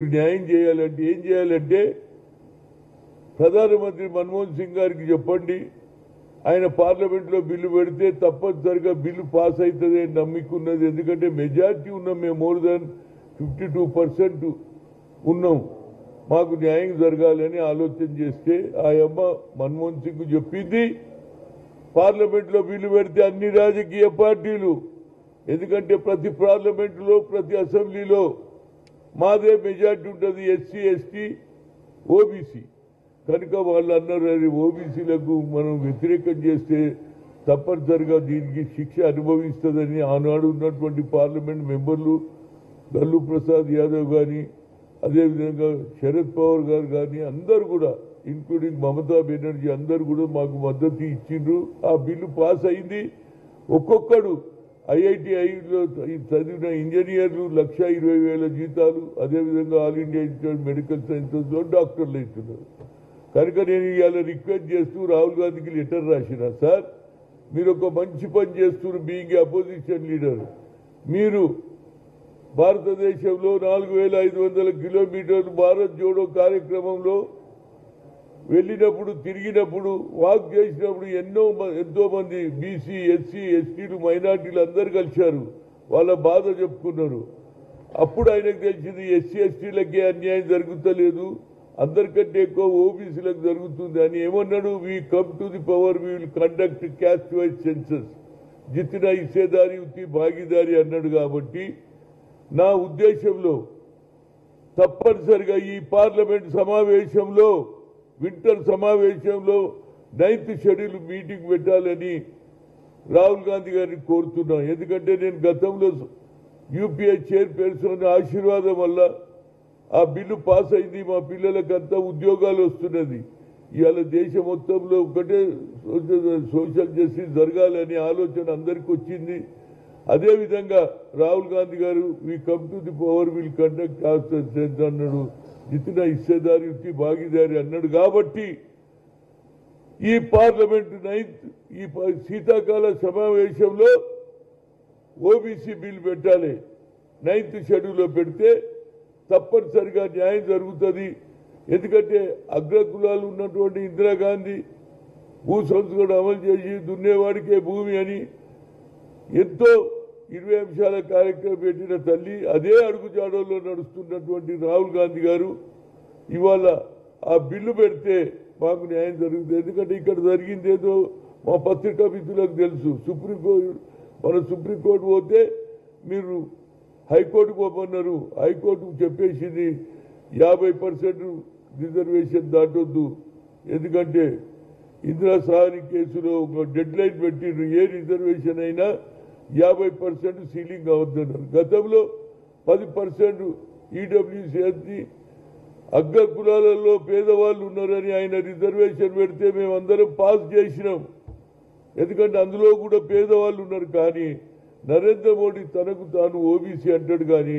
న్యాయం చేయాలంటే ఏం చేయాలంటే ప్రధానమంత్రి మన్మోహన్ సింగ్ గారికి చెప్పండి, ఆయన పార్లమెంట్లో బిల్లు పెడితే తప్పనిసరిగా బిల్లు పాస్ అవుతుంది అని నమ్మికున్నది. ఎందుకంటే మెజార్టీ ఉన్నాం, మేము మోర్ దాన్ 52% ఉన్నాం, మాకు న్యాయం జరగాలని ఆలోచన చేస్తే ఆ అమ్మ మన్మోహన్ సింగ్ చెప్పింది పార్లమెంట్లో బిల్లు పెడితే అన్ని రాజకీయ పార్టీలు, ఎందుకంటే ప్రతి పార్లమెంటులో ప్రతి అసెంబ్లీలో మాదే మెజార్టీ ఉంటుంది, ఎస్సీ ఎస్టీ ఓబీసీ. కనుక వాళ్ళు అన్నారు అది ఓబీసీలకు మనం వ్యతిరేకం చేస్తే తప్పనిసరిగా దీనికి శిక్ష అనుభవిస్తుందని ఆనాడు ఉన్నటువంటి పార్లమెంట్ మెంబర్లు గల్లు ప్రసాద్ యాదవ్ కానీ అదేవిధంగా శరద్ పవార్ గారు కానీ అందరు కూడా ఇంక్లూడింగ్ మమతా బెనర్జీ అందరు కూడా మాకు మద్దతు ఇచ్చిండ్రు. ఆ బిల్లు పాస్ అయింది. ఒక్కొక్కడు ఐఐటిఐలో చదివిన ఇంజనీర్లు 1,20,000 జీతాలు, అదేవిధంగా ఆల్ ఇండియా ఇన్స్టిట్యూట్ మెడికల్ సైన్సెస్లో డాక్టర్లు అవుతున్నారు. కనుక నేను ఇవాళ రిక్వెస్ట్ చేస్తూ రాహుల్ గాంధీకి లెటర్ రాసిన, సార్ మీరు ఒక మంచి పని చేస్తున్నారు బీయింగ్ అపోజిషన్ లీడర్. మీరు భారతదేశంలో 4,500 కిలోమీటర్లు భారత్ జోడో కార్యక్రమంలో వెళ్ళినప్పుడు తిరిగినప్పుడు వాక్ చేసినప్పుడు ఎంతో మంది బీసీ ఎస్సీ ఎస్టీలు మైనార్టీలు అందరు కలిశారు, వాళ్ళ బాధ చెప్పుకున్నారు. అప్పుడు ఆయనకు తెలిసింది ఎస్సీ ఎస్టీలకే అన్యాయం జరుగుతలేదు, అందరికంటే ఎక్కువ ఓబీసీలకు జరుగుతుంది అని. ఏమన్నాడు, we come to the power we will conduct caste wise census, జితిన హిస్సేదారి ఉత్తి భాగీదారి అన్నాడు. కాబట్టి నా ఉద్దేశంలో తప్పనిసరిగా ఈ పార్లమెంట్ సమావేశంలో వింటర్ సమావేశంలో 9th షెడ్యూల్ మీటింగ్ పెట్టాలని రాహుల్ గాంధీ గారిని కోరుతున్నా. ఎందుకంటే నేను గతంలో యూపీఏ చైర్పర్సన్ ఆశీర్వాదం వల్ల ఆ బిల్లు పాస్ అయింది, మా పిల్లలకంతా ఉద్యోగాలు వస్తున్నది. ఇవాళ దేశం మొత్తంలో ఒకటే సోషల్ జస్టిస్ జరగాలని ఆలోచన అందరికీ వచ్చింది. అదేవిధంగా రాహుల్ గాంధీ గారు we come to the power will conduct constitution అన్నాడు, జితిన హిస్సేదారి ఉత్తి భాగీదారి అన్నాడు. కాబట్టి ఈ పార్లమెంట్ 9th ఈ శీతాకాల సమావేశంలో ఓబీసీ బిల్ పెట్టాలి. 9th షెడ్యూల్లో పెడితే తప్పనిసరిగా న్యాయం జరుగుతుంది. ఎందుకంటే అగ్రకులాలు ఉన్నటువంటి ఇందిరాగాంధీ భూ సంస్కరణ అమలు చేసి దున్నేవాడికే భూమి అని ఎంతో 20 అంశాల కార్యక్రమం పెట్టిన తల్లి, అదే అడుగుజాడల్లో నడుస్తున్నటువంటి రాహుల్ గాంధీ గారు ఇవాళ ఆ బిల్లు పెడితే మాకు న్యాయం జరుగుతుంది. ఎందుకంటే ఇక్కడ జరిగింది ఏదో మా పత్రికా మిత్రులకు తెలుసు. సుప్రీంకోర్టు పోతే మీరు హైకోర్టుకు పోమన్నారు, హైకోర్టు చెప్పేసింది 50% రిజర్వేషన్ దాటొద్దు. ఎందుకంటే ఇందిరా సహాని కేసులో ఒక డెడ్ లైన్ పెట్టిండ్రు, ఏ రిజర్వేషన్ అయినా 50% సీలింగ్ అవద్దన్నారు. గతంలో 10% ఈడబ్ల్యూసీ అగ్ర కులాలలో పేదవాళ్ళు ఉన్నారని ఆయన రిజర్వేషన్ పెడితే మేమందరం పాస్ చేసినాం, ఎందుకంటే అందులో కూడా పేదవాళ్ళు ఉన్నారు. కానీ నరేంద్ర మోడీ తనకు తాను ఓబీసీ అంటాడు, కానీ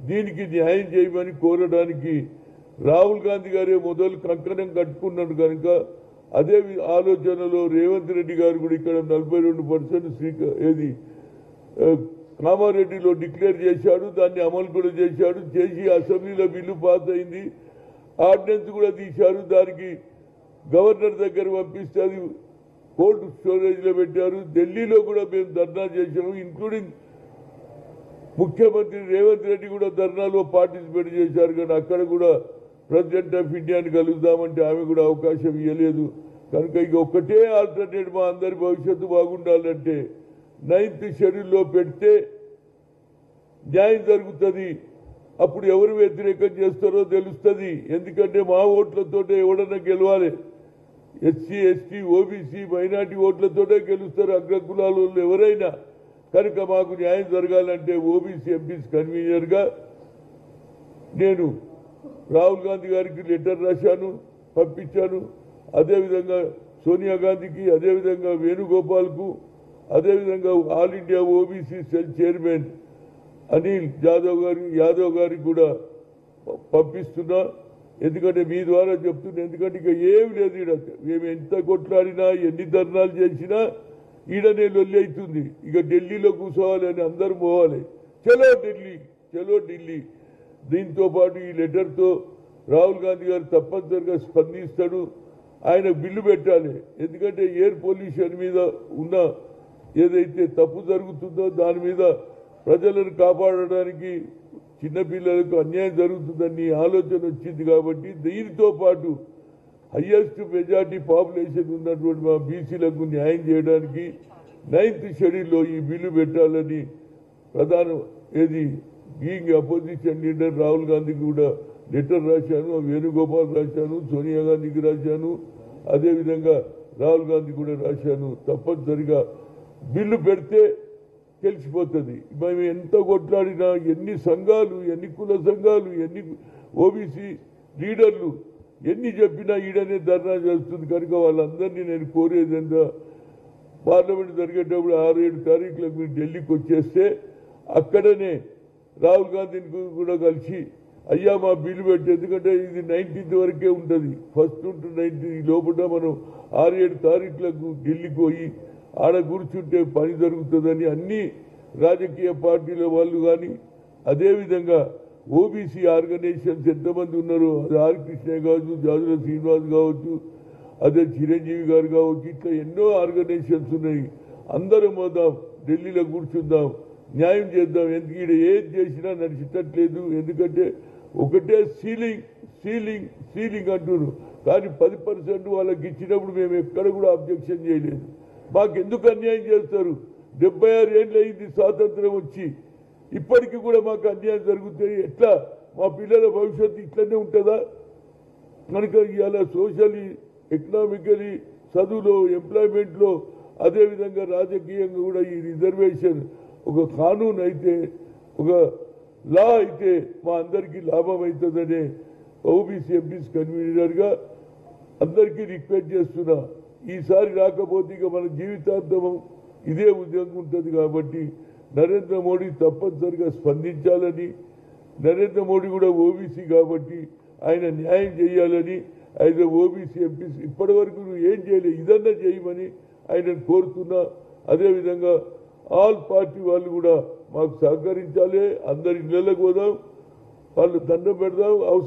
దీనికి న్యాయం చేయమని కోరడానికి రాహుల్ గాంధీ గారే మొదలు కంకణం కట్టుకున్నాడు. కనుక అదే ఆలోచనలో రేవంత్ రెడ్డి గారు కూడా ఇక్కడ 42% ఏది కామారెడ్డిలో డిక్లేర్ చేశాడు, దాన్ని అమలు కూడా చేశాడు. చేసి అసెంబ్లీలో బిల్లు పాస్ అయింది, ఆర్డినెన్స్ కూడా తీశారు. దానికి గవర్నర్ దగ్గర పంపిస్తే అది కోల్డ్ స్టోరేజ్లో పెట్టారు. ఢిల్లీలో కూడా మేము ధర్నా చేశాము, ఇంక్లూడింగ్ ముఖ్యమంత్రి రేవంత్ రెడ్డి కూడా ధర్నాలో పార్టిసిపేట్ చేశారు. కానీ అక్కడ కూడా ప్రెసిడెంట్ ఆఫ్ ఇండియాని కలుద్దామంటే ఆమె కూడా అవకాశం ఇవ్వలేదు. కనుక ఇక ఒక్కటే ఆల్టర్నేట్, మా అందరి భవిష్యత్తు బాగుండాలంటే 9th షెడ్యూల్లో పెడితే న్యాయం జరుగుతుంది. అప్పుడు ఎవరు వ్యతిరేకం చేస్తారో తెలుస్తుంది. ఎందుకంటే మా ఓట్లతోటే ఎవడన్నా గెలవాలి, ఎస్సీ ఎస్టీ ఓబీసీ మైనార్టీ ఓట్లతోటే గెలుస్తారు అగ్రకులాలు ఎవరైనా. కనుక మాకు న్యాయం జరగాలంటే ఓబీసీ ఎంపీస్ కన్వీనర్గా నేను రాహుల్ గాంధీ గారికి లెటర్ రాశాను, పంపించాను. అదేవిధంగా సోనియా గాంధీకి, అదేవిధంగా వేణుగోపాల్కు, అదేవిధంగా all India OBC cell chairman Anil Yadav గారికి కూడా పంపిస్తున్నా. ఎందుకంటే మీ ద్వారా చెప్తున్నా, ఎందుకంటే ఇక ఏమి లేదు, ఈడ మేము ఎంత కొట్లాడినా ఎన్ని ధర్నాలు చేసినా ఈడనే లొల్లి అవుతుంది. ఇక ఢిల్లీలో కూర్చోవాలి అని అందరూ పోవాలి. చలో ఢిల్లీ, చలో ఢిల్లీ. దీంతో పాటు ఈ లెటర్తో రాహుల్ గాంధీ గారు తప్పనిసరిగా స్పందిస్తాడు. ఆయన బిల్లు పెట్టాలి. ఎందుకంటే ఎయిర్ పొల్యూషన్ మీద ఉన్న ఏదైతే తప్పు జరుగుతుందో దాని మీద ప్రజలను కాపాడడానికి చిన్నపిల్లలకు అన్యాయం జరుగుతుందని ఆలోచన వచ్చింది. కాబట్టి దీనితో పాటు హైయెస్ట్ మెజార్టీ పాపులేషన్ ఉన్నటువంటి మా బీసీలకు న్యాయం చేయడానికి 9th షెడ్యూల్లో ఈ బిల్లు పెట్టాలని బీయింగ్ అపోజిషన్ లీడర్ రాహుల్ గాంధీకి కూడా లెటర్ రాశాను, వేణుగోపాల్ రాశాను, సోనియా గాంధీకి రాశాను, అదేవిధంగా రాహుల్ గాంధీ కూడా రాశాను. తప్పనిసరిగా బిల్లు పెడితే తెలిసిపోతుంది. మేము ఎంత కొట్లాడినా, ఎన్ని సంఘాలు, ఎన్ని కుల సంఘాలు, ఎన్ని ఓబీసీ లీడర్లు ఎన్ని చెప్పినా ఈడనే ధర్నా చేస్తుంది. కనుక వాళ్ళందరినీ నేను కోరేది ఎంత, పార్లమెంట్ జరిగేటప్పుడు 6-7 తారీఖులకు మీరు ఢిల్లీకి వచ్చేస్తే అక్కడనే రాహుల్ గాంధీని కూడా కలిసి అయ్యా మా బిల్లు పెట్టి, ఎందుకంటే ఇది 19th వరకే ఉంటుంది, 1st to 19th ఈ లోపల మనం 6-7 తారీఖులకు ఢిల్లీకి పోయి ఆడ కూర్చుంటే పని జరుగుతుందని అన్ని రాజకీయ పార్టీల వాళ్ళు కానీ, అదేవిధంగా ఓబీసీ ఆర్గనైజేషన్స్ ఎంతమంది ఉన్నారు, అది ఆర్ కృష్ణ కావచ్చు, జాజుల శ్రీనివాస్ కావచ్చు, అదే చిరంజీవి గారు కావచ్చు, ఇట్లా ఎన్నో ఆర్గనైజేషన్స్ ఉన్నాయి. అందరం పోదాం, ఢిల్లీలో కూర్చుందాం, న్యాయం చేద్దాం. ఎందుకు ఈడ ఏది చేసినా నడిచేటట్లేదు. ఎందుకంటే ఒకటే సీలింగ్ సీలింగ్ సీలింగ్ అంటున్నారు. కానీ 10% వాళ్ళకి ఇచ్చినప్పుడు మేము ఎక్కడ కూడా అబ్జెక్షన్ చేయలేదు. మాకెందుకు అన్యాయం చేస్తారు? 76 ఏళ్ళు అయింది స్వాతంత్రం వచ్చి, ఇప్పటికీ కూడా మాకు అన్యాయం జరుగుతుంది. ఎట్లా మా పిల్లల భవిష్యత్తు ఇట్లనే ఉంటుందా? కనుక ఇవాళ సోషల్లీ, ఎకనామికలీ, చదువులో, ఎంప్లాయ్మెంట్లో, అదేవిధంగా రాజకీయంగా కూడా ఈ రిజర్వేషన్ ఒక కానూన్ అయితే, ఒక లా అయితే మా అందరికీ లాభం అవుతుందనే ఓబీసీ ఎంపీస్ కన్వీనర్గా అందరికీ రిక్వెస్ట్ చేస్తున్నా. ఈసారి రాకపోతే ఇక మన జీవితాంతం ఇదే ఉద్యోగం ఉంటుంది. కాబట్టి నరేంద్ర మోడీ తప్పనిసరిగా స్పందించాలని, నరేంద్ర మోడీ కూడా ఓబీసీ కాబట్టి ఆయన న్యాయం చేయాలని, ఆయన ఓబీసీ ఎంపీస్ ఇప్పటి వరకు నువ్వు ఏం చేయలేదు, ఇదన్నా చేయమని ఆయన కోరుతున్నా. అదేవిధంగా ఆల్ పార్టీ వాళ్ళు కూడా మాకు సహకరించాలి. అందరి ఇళ్లకు పోదాం, వాళ్ళు దండం పెడదాం. అవసరం